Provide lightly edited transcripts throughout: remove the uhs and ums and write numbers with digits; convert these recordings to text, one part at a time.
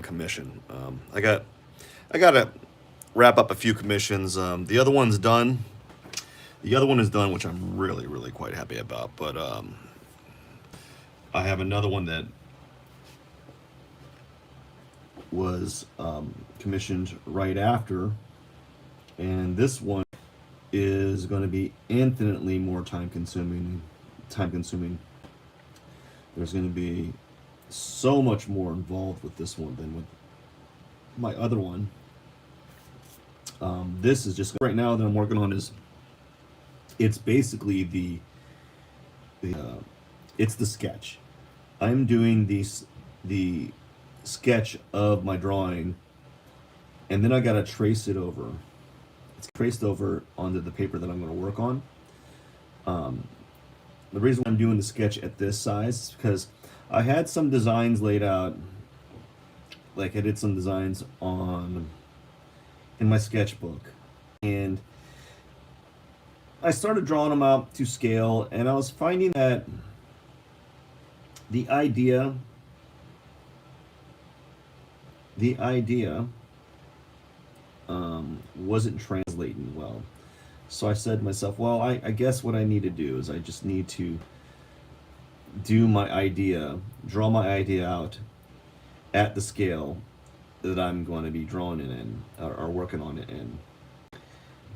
commission. I gotta wrap up a few commissions. The other one's done. The other one is done, which I'm really quite happy about. But I have another one that was commissioned right after, and this one is going to be infinitely more time consuming. There's going to be so much more involved with this one than with my other one. This is just right now that I'm working on is it's basically it's the sketch. I'm doing the sketch of my drawing, and then I gotta trace it over. It's traced over onto the paper that I'm going to work on. The reason why I'm doing the sketch at this size is because I had some designs laid out, like I did some designs on in my sketchbook, and I started drawing them out to scale, and I was finding that the idea wasn't translating well. So I said to myself, well, I guess what I need to do is I just need to do my idea, draw my idea out at the scale that I'm going to be drawing it in, or working on it in.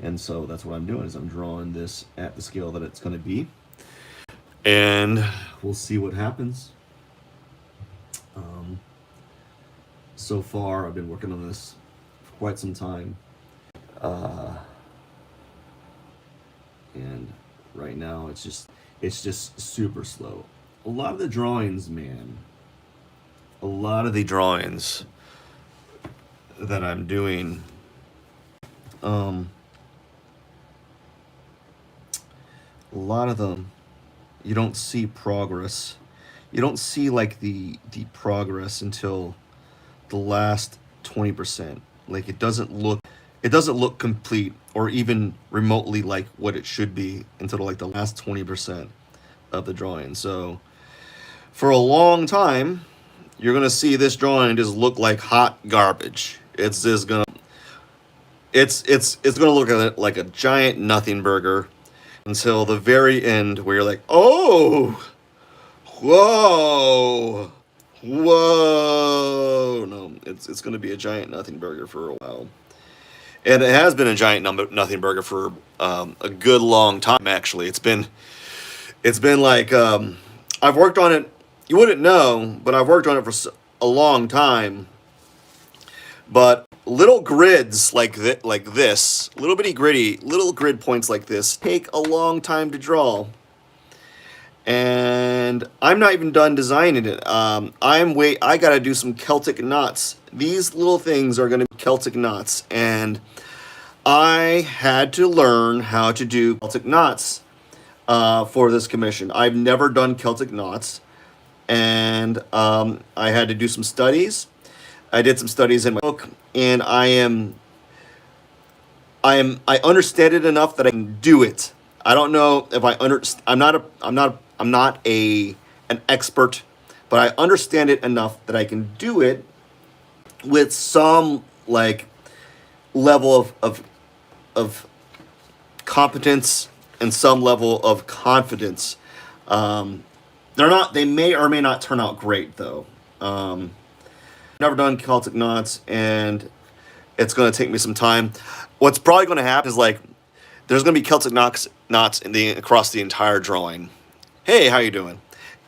And so that's what I'm doing, is I'm drawing this at the scale that it's going to be. And we'll see what happens. So far, I've been working on this for quite some time. And right now, it's just super slow. A lot of the drawings, man, a lot of the drawings that I'm doing, a lot of them, you don't see progress. You don't see like the progress until the last 20%. Like it doesn't look complete or even remotely like what it should be until like the last 20% of the drawing. So for a long time, you're gonna see this drawing just look like hot garbage. It's just gonna it's gonna look like a giant nothing burger until the very end where you're like, oh, whoa, whoa. No, it's gonna be a giant nothing burger for a while. And it has been a giant nothing burger for a good long time, actually. It's been like, I've worked on it, you wouldn't know, but I've worked on it for a long time. But little grids like this, little bitty little grid points like this take a long time to draw. And I'm not even done designing it. I gotta do some Celtic knots. These little things are gonna be Celtic knots, and I had to learn how to do Celtic knots for this commission. I've never done Celtic knots, and I had to do some studies. I did some studies in my book, and I understand it enough that I can do it. I don't know if I'm not an expert, but I understand it enough that I can do it with some like level of competence and some level of confidence. They may or may not turn out great though. Never done Celtic knots, and it's going to take me some time. What's probably going to happen is like there's going to be Celtic knots across the entire drawing. Hey, how you doing?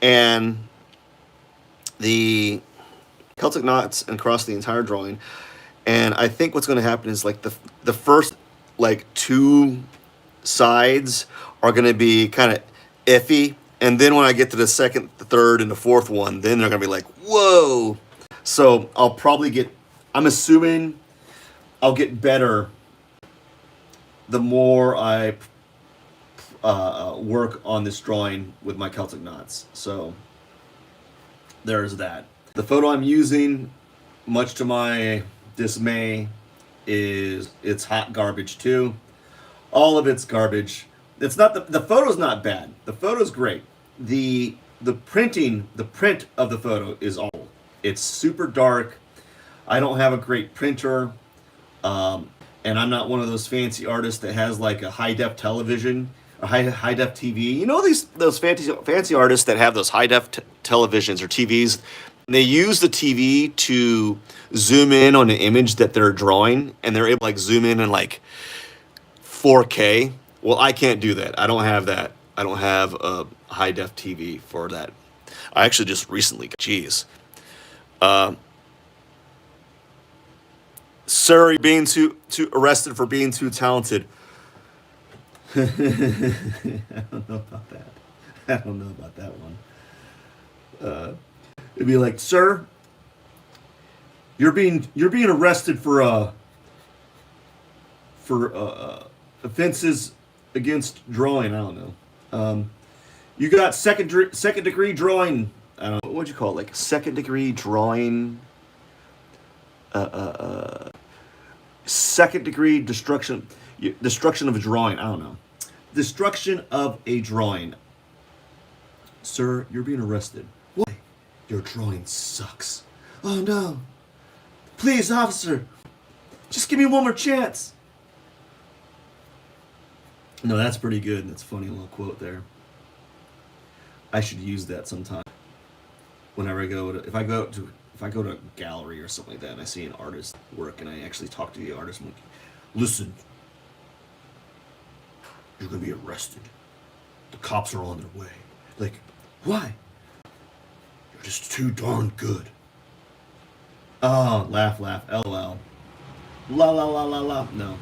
And the Celtic knots across the entire drawing. And I think what's going to happen is like the first like two sides are going to be kind of iffy, and then when I get to the second, the third, and the fourth one, then they're going to be like, whoa. So I'm assuming I'll get better the more I work on this drawing with my Celtic knots. So there's that. The photo I'm using, much to my dismay, it's hot garbage too. All of it's garbage. It's not the photo's not bad. The photo's great. The print of the photo is awful. It's super dark. I don't have a great printer, and I'm not one of those fancy artists that has like a high def television, a high def TV. You know those fancy artists that have those high def televisions or TVs. They use the TV to zoom in on an image that they're drawing, and they're able to like zoom in and like 4K. Well, I can't do that. I don't have that. I don't have a high def TV for that. I actually just recently got, geez. Sir, you're being too arrested for being too talented. I don't know about that. I don't know about that one. It'd be like, sir, you're being arrested for offenses against drawing. I don't know. You got second degree drawing. I don't know, what'd you call it? Like second degree drawing. Second degree destruction of a drawing. I don't know. Destruction of a drawing. Sir, you're being arrested. Why? Your drawing sucks. Oh no. Please, officer. Just give me one more chance. No, that's pretty good. That's a funny little quote there. I should use that sometime. Whenever I go to, if I go to a gallery or something like that and I see an artist work and I actually talk to the artist, I'm like, listen, you're gonna be arrested. The cops are on their way. Like, why? You're just too darn good. Oh, laugh, LOL. La la la la la. No.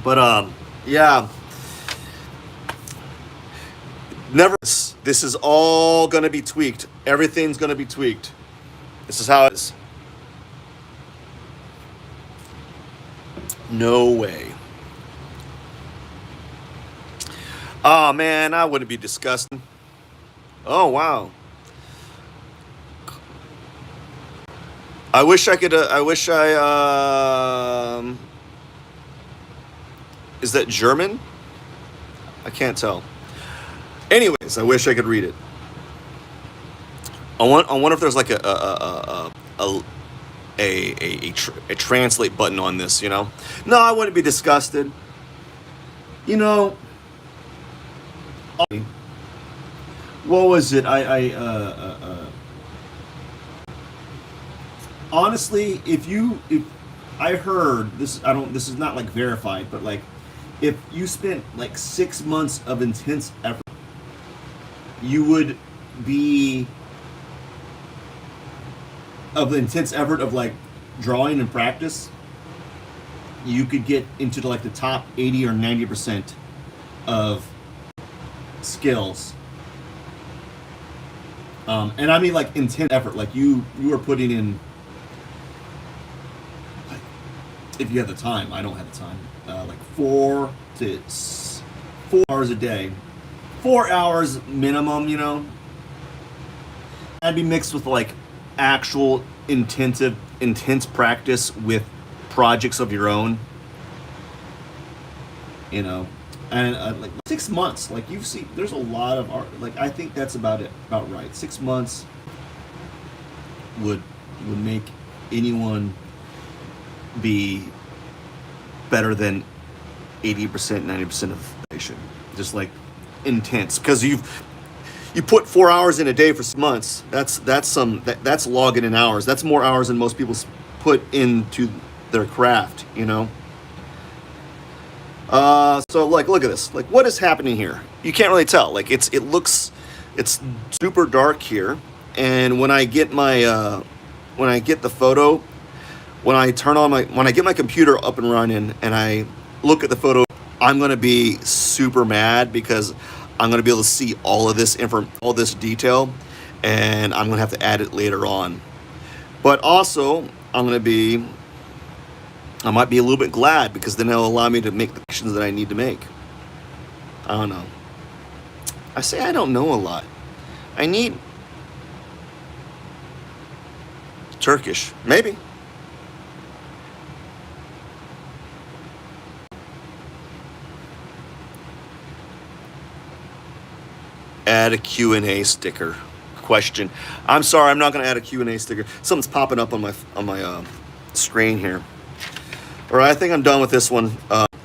But yeah. Never. This is all gonna be tweaked. Everything's gonna be tweaked. This is how it is. No way. Oh man, I wouldn't be disgusting. Oh wow. I wish I could. Is that German? I can't tell. Anyways, I wish I could read it. I wonder if there's like a translate button on this. You know? No, I wouldn't be disgusted. You know. What was it? Honestly, if I heard this, this is not like verified, but like if you spent like 6 months of intense effort, you would be of the intense effort of like drawing and practice, you could get into like the top 80 or 90% of skills. And I mean like intense effort, like you are putting in, like, if you have the time. I don't have the time. Like 4 hours a day, 4 hours minimum. You know, that'd be mixed with like actual intense practice with projects of your own. You know. And like 6 months, like you've seen, there's a lot of art. Like I think that's about right. 6 months would make anyone be better than 80%, 90% of the nation. Just like intense, because you put 4 hours in a day for 6 months. That's logging in hours. That's more hours than most people put into their craft. You know. So like, look at this. Like, what is happening here? You can't really tell. Like, it's super dark here. And when I get the photo, when I get my computer up and running and I look at the photo, I'm gonna be super mad because I'm gonna be able to see all of this all this detail, and I'm gonna have to add it later on. But also, I might be a little bit glad because then it'll allow me to make the actions that I need to make. I don't know. I say I don't know a lot. I need Turkish, maybe. Add a Q&A sticker. question. I'm sorry, I'm not going to add a Q&A sticker. Something's popping up on my screen here. All right, I think I'm done with this one.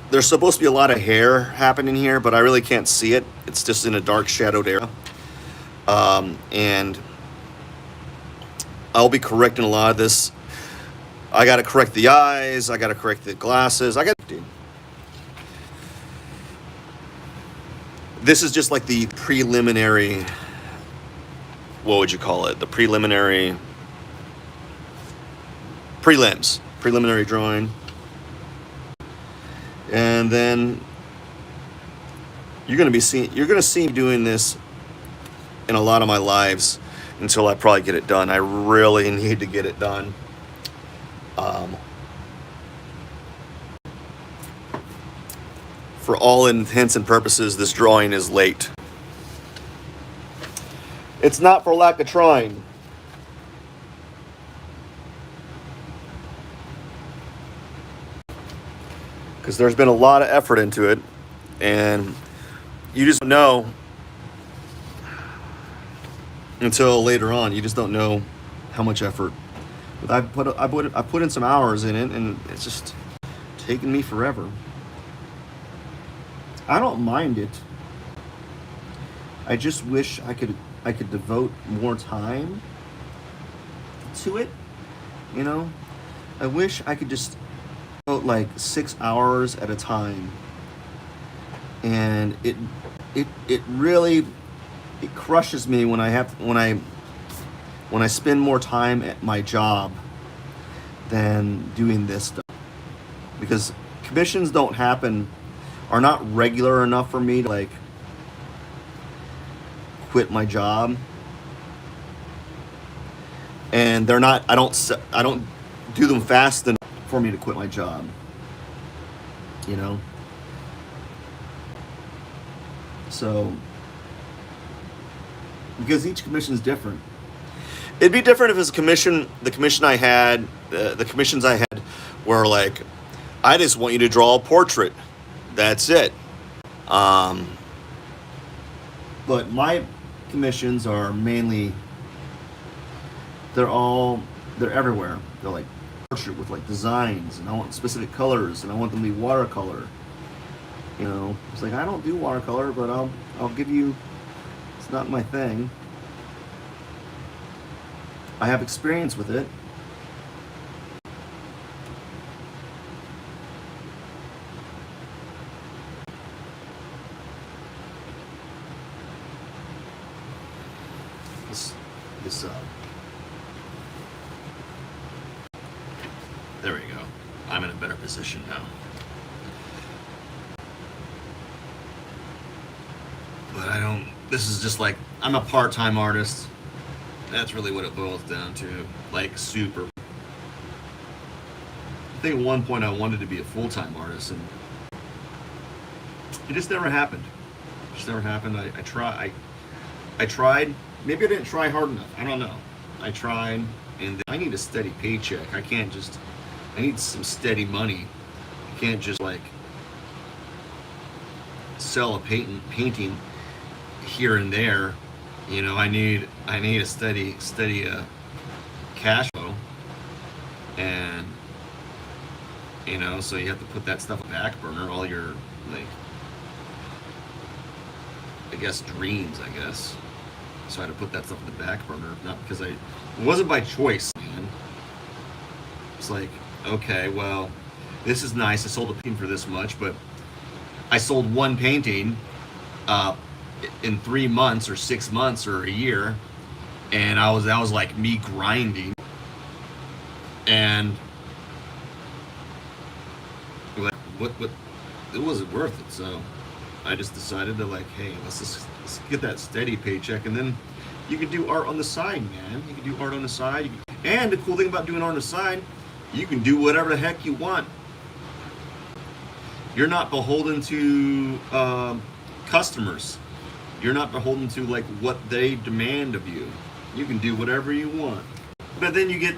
There's supposed to be a lot of hair happening here, but I really can't see it. It's just in a dark shadowed area. And I'll be correcting a lot of this. I got to correct the eyes. I got to correct the glasses. This is just like the preliminary, what would you call it? The preliminary drawing. And then you're going to see me doing this in a lot of my lives until I probably get it done. I really need to get it done. For all intents and purposes, this drawing is late. It's not for lack of trying. Because there's been a lot of effort into it, and you just don't know until later on. You just don't know how much effort. But I put in some hours in it, and it's just taken me forever. I don't mind it. I just wish I could devote more time to it. You know, I wish I could just devote like 6 hours at a time. And it really crushes me when I spend more time at my job than doing this stuff, because commissions are not regular enough for me to like quit my job, and they're not. I don't do them fast enough for me to quit my job. You know. So, because each commission is different. It'd be different if it's the commissions I had were like, I just want you to draw a portrait. That's it. But my commissions are mainly, they're everywhere. They're like portrait with like designs, and I want specific colors, and I want them to be watercolor. You know, it's like, I don't do watercolor, but I'll give you, it's not my thing. I have experience with it. There we go. I'm in a better position now. But this is just like, I'm a part-time artist. That's really what it boils down to. Like, super. I think at one point I wanted to be a full-time artist, and it just never happened. It just never happened. I tried. Maybe I didn't try hard enough. I don't know. I tried, and I need a steady paycheck. I need some steady money. I can't just like sell a painting here and there. You know, I need a steady cash flow, and you know, so you have to put that stuff on the back burner. All your, like, I guess, dreams. So I had to put that stuff on the back burner, not because it wasn't by choice, man. It's like, okay, well, this is nice. I sold a painting for this much, but I sold one painting in 3 months or 6 months or a year, and that was like me grinding, and like, what it wasn't worth it. So I just decided to, like, hey, let's get that steady paycheck, and then you can do art on the side, man. You can do art on the side, and the cool thing about doing art on the side, you can do whatever the heck you want. You're not beholden to customers. You're not beholden to like what they demand of you. You can do whatever you want. But then you get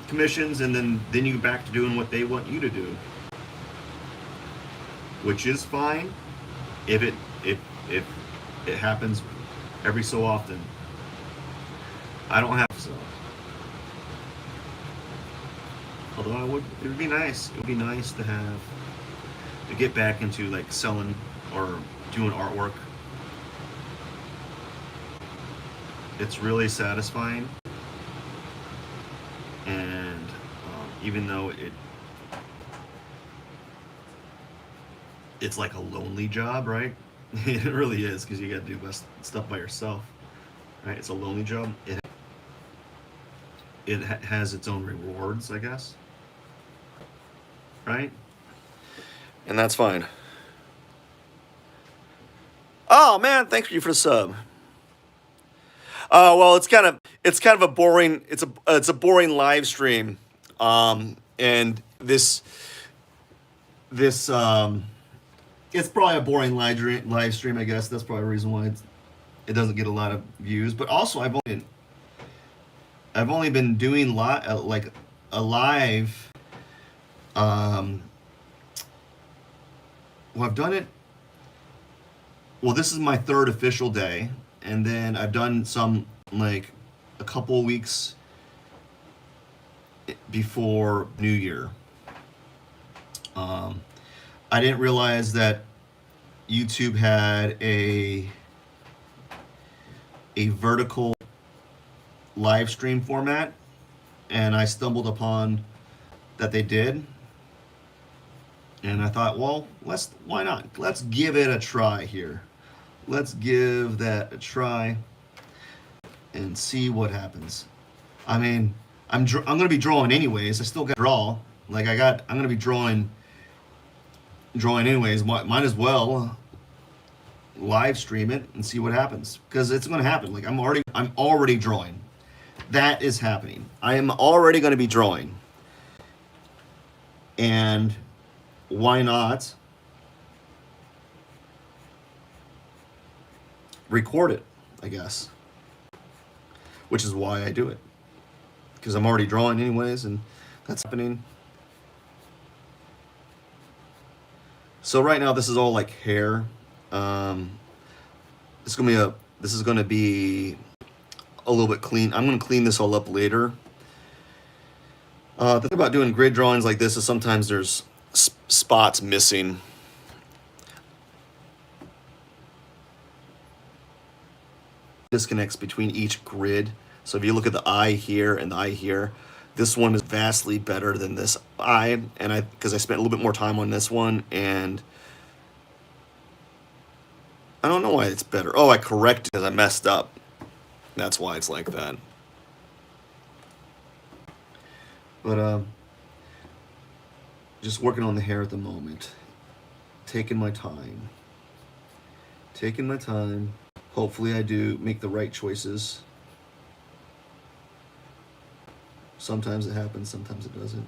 commissions, and then you get back to doing what they want you to do, which is fine if it happens every so often. I don't have so. Although it would be nice. It would be nice to have to get back into like selling or doing artwork. It's really satisfying, and even though it's like a lonely job, right? It really is because you got to do stuff by yourself, right? It's a lonely job. It has its own rewards, I guess, right? And that's fine. Oh man, thank you for the sub. Well, it's kind of a boring it's a boring live stream, and this it's probably a boring live stream. I guess that's probably the reason why it doesn't get a lot of views. But also, I've only been doing like a live. Well, I've done it. Well, this is my third official day, and then I've done some like a couple weeks before New Year. I didn't realize that YouTube had a vertical live stream format, and I stumbled upon that they did, and I thought, well, why not? Let's give it a try here. Let's give that a try and see what happens. I mean, I'm gonna be drawing anyways. I still got to draw. Like I'm gonna be drawing anyways. Might as well live stream it and see what happens, because it's gonna happen. Like I'm already drawing. That is happening. I am already gonna be drawing, and why not record it, I guess, which is why I do it, because I'm already drawing anyways, and that's happening. So right now this is all like hair. This is gonna be a little bit clean. I'm gonna clean this all up later. The thing about doing grid drawings like this is sometimes there's spots missing. Disconnects between each grid. So if you look at the eye here and the eye here, this one is vastly better than this eye, and because I spent a little bit more time on this one, and I don't know why it's better. Oh, I corrected because I messed up. That's why it's like that. But just working on the hair at the moment. Taking my time. Hopefully I do make the right choices. Sometimes it happens, sometimes it doesn't.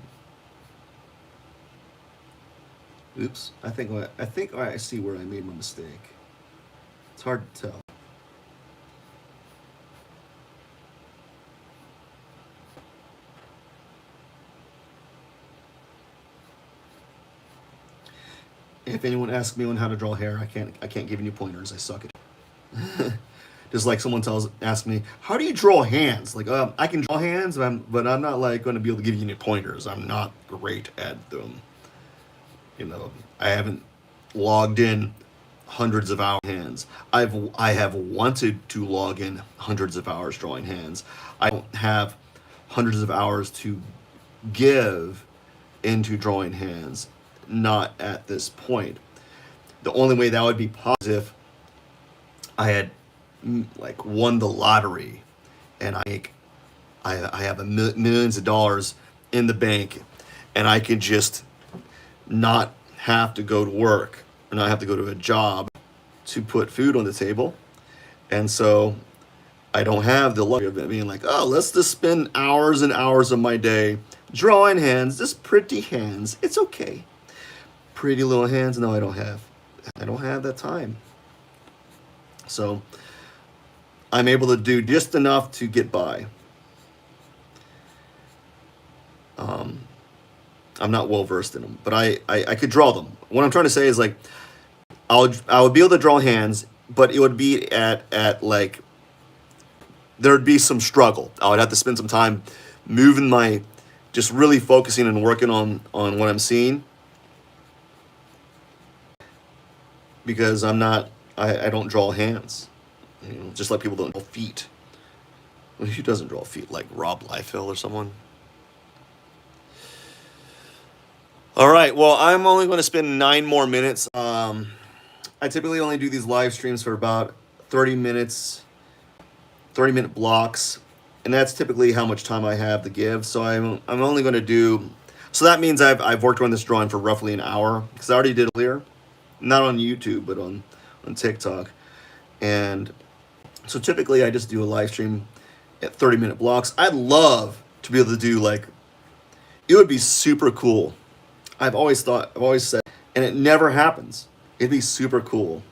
Oops, I think I see where I made my mistake. It's hard to tell. If anyone asks me on how to draw hair, I can't give any pointers. I suck at it. Just like someone asks me, how do you draw hands? Like, I can draw hands, but I'm not like going to be able to give you any pointers. I'm not great at them. You know, I haven't logged in hundreds of hours hands. I have wanted to log in hundreds of hours drawing hands. I don't have hundreds of hours to give into drawing hands. Not at this point. The only way that would be possible is if I had like won the lottery, and I have millions of dollars in the bank, and I could just not have to go to work or not have to go to a job to put food on the table. And so I don't have the luxury of it being like, oh, let's just spend hours and hours of my day drawing hands, just pretty hands. It's okay. Pretty little hands. No, I don't have that time. So I'm able to do just enough to get by. I'm not well versed in them, but I could draw them. What I'm trying to say is, like, I would be able to draw hands, but it would be at like there'd be some struggle. I would have to spend some time moving my, just really focusing and working on what I'm seeing, because I don't draw hands. Just like people don't draw feet. Well, who doesn't draw feet? Like Rob Liefeld or someone? All right. Well, I'm only going to spend 9 more minutes. I typically only do these live streams for about 30 minutes, 30-minute blocks, and that's typically how much time I have to give. So I'm only going to do. So that means I've worked on this drawing for roughly an hour, because I already did it earlier, not on YouTube but on TikTok, and so typically I just do a live stream at 30-minute blocks. I'd love to be able to do like, it would be super cool. I've always said, and it never happens. It'd be super cool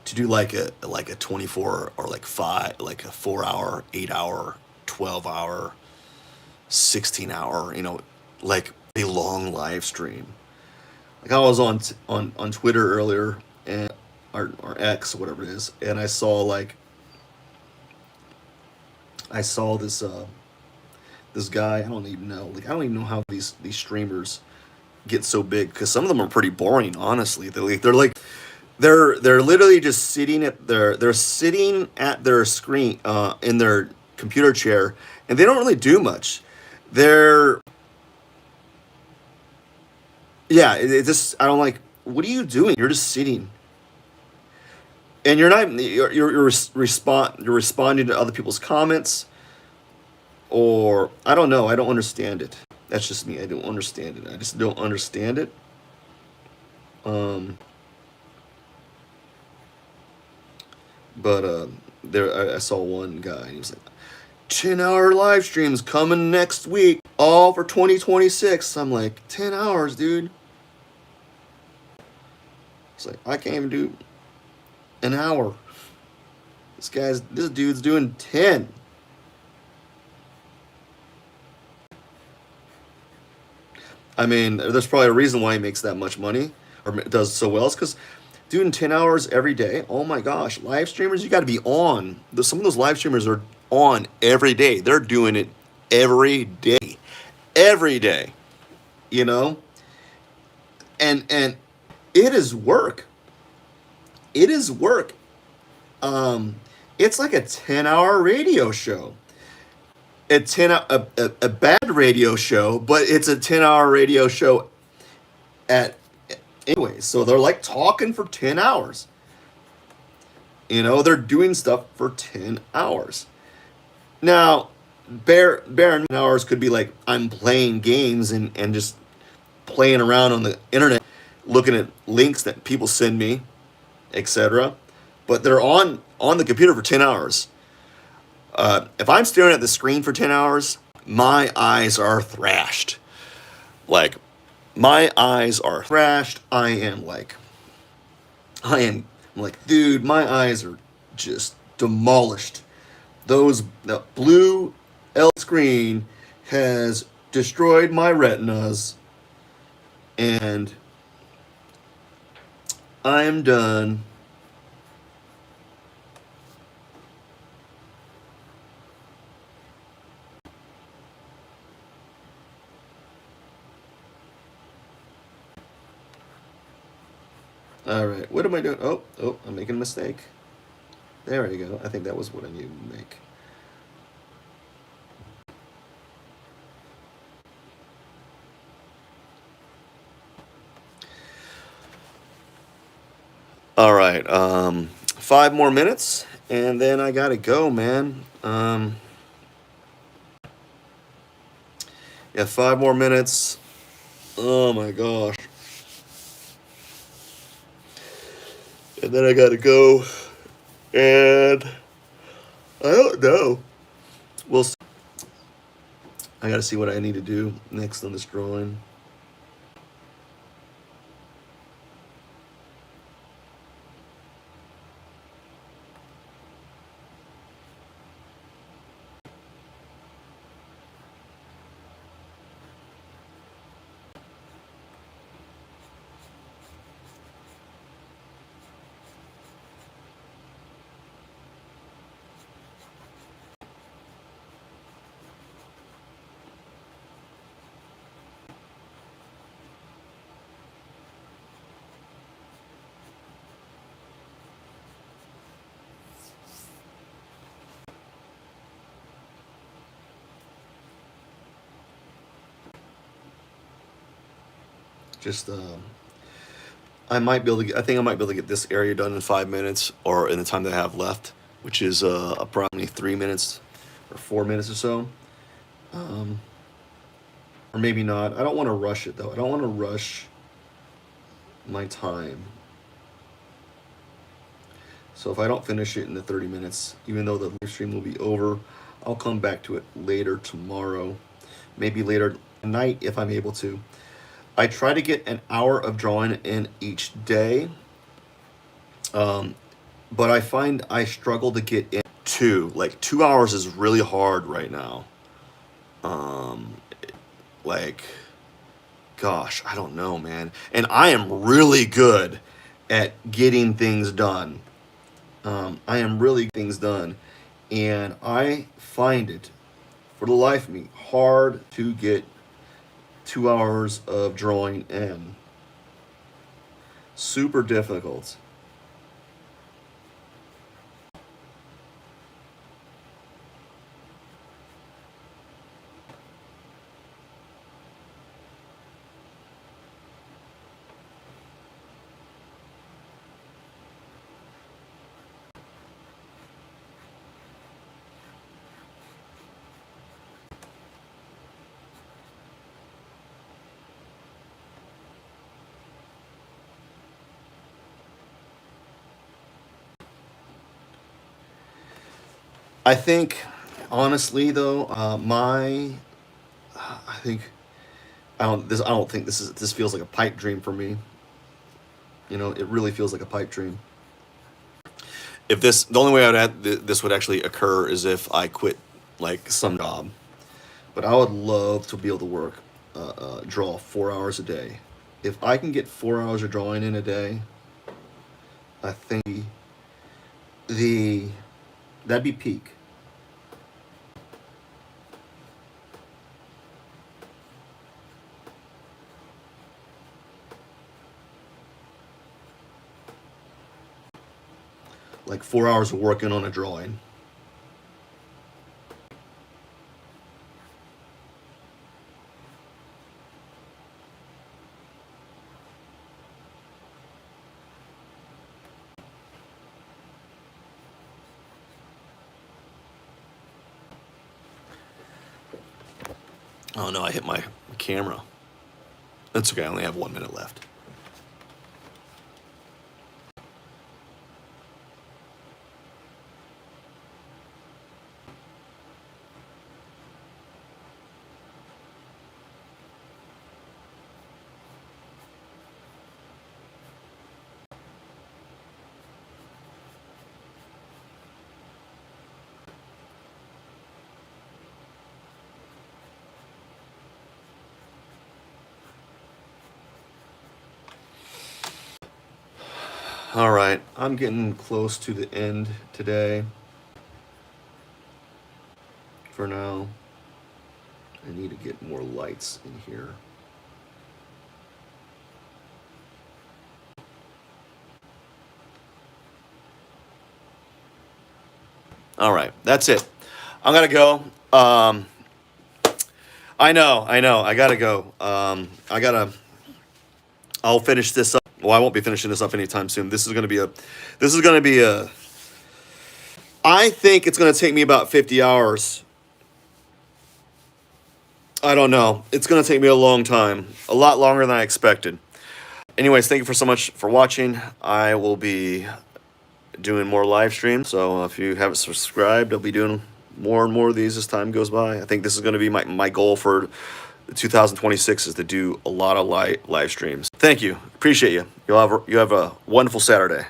to do like a 24 or like 5, like a 4 hour, 8 hour, 12 hour, 16 hour, like a long live stream. Like I was on Twitter earlier, and or X, whatever it is, and I saw this guy. I don't even know. Like I don't even know how these streamers get so big, because some of them are pretty boring. Honestly, they're literally just sitting at their screen, in their computer chair, and they don't really do much. They're Yeah, it just, I don't like. What are you doing? You're just sitting, and you're not. You're responding to other people's comments, or I don't know. I don't understand it. That's just me. I don't understand it. I just don't understand it. Um, but there, I saw one guy, and he was like, 10-hour live streams coming next week, all for 2026. I'm like, 10 hours, dude. It's like, I can't even do an hour. This dude's doing 10. I mean, there's probably a reason why he makes that much money or does so well. It's because doing 10 hours every day. Oh my gosh, live streamers, you got to be on. Some of those live streamers are on every day. They're doing it every day, every day. You know, and it is work. It is work. Um, it's like a 10-hour radio show. A bad radio show, but it's a 10-hour radio show at anyway. So they're like talking for 10 hours. They're doing stuff for 10 hours. Now, bare hours could be like I'm playing games and just playing around on the internet, looking at links that people send me, etc. But they're on the computer for 10 hours. If I'm staring at the screen for 10 hours, my eyes are thrashed. Like, my eyes are thrashed. I'm like, dude, my eyes are just demolished. The blue L screen has destroyed my retinas, and I'm done. All right, what am I doing? Oh, I'm making a mistake. There you go. I think that was what I needed to make. All right, 5 more minutes, and then I gotta go, man. Yeah, 5 more minutes. Oh my gosh. And then I gotta go, and I don't know. We'll see. I gotta see what I need to do next on this drawing. Just I might be able to I think I might be able to get this area done in 5 minutes, or in the time that I have left, which is approximately 3 minutes or 4 minutes or so. Um, or maybe not. I don't want to rush it though. I don't want to rush my time. So if I don't finish it in the 30 minutes, even though the live stream will be over, I'll come back to it later tomorrow, maybe later tonight if I'm able to. I try to get an hour of drawing in each day, but I find I struggle to get in two. Like 2 hours is really hard right now. Like, gosh, I don't know, man. And I am really good at getting things done. I am really things done, and I find it, for the life of me, hard to get 2 hours of drawing in. Super difficult. I think, honestly, though, I think I don't think this feels like a pipe dream for me. You know, it really feels like a pipe dream. If this, the only way I would add this would actually occur is if I quit like some job. But I would love to be able to work, draw 4 hours a day. If I can get 4 hours of drawing in a day, I think the that'd be peak. Like 4 hours of working on a drawing. Oh no, I hit my camera. That's okay, I only have 1 minute left. All right, I'm getting close to the end today. For now, I need to get more lights in here. All right, that's it. I'm gonna go. I know. I gotta go. I'll finish this up. Well, I won't be finishing this up anytime soon. This is gonna be a. I think it's gonna take me about 50 hours. I don't know. It's gonna take me a long time, a lot longer than I expected. Anyways, thank you for so much for watching. I will be doing more live streams. So if you haven't subscribed, I'll be doing more and more of these as time goes by. I think this is going to be my goal for 2026 is to do a lot of live streams. Thank you. Appreciate you. You have a wonderful Saturday.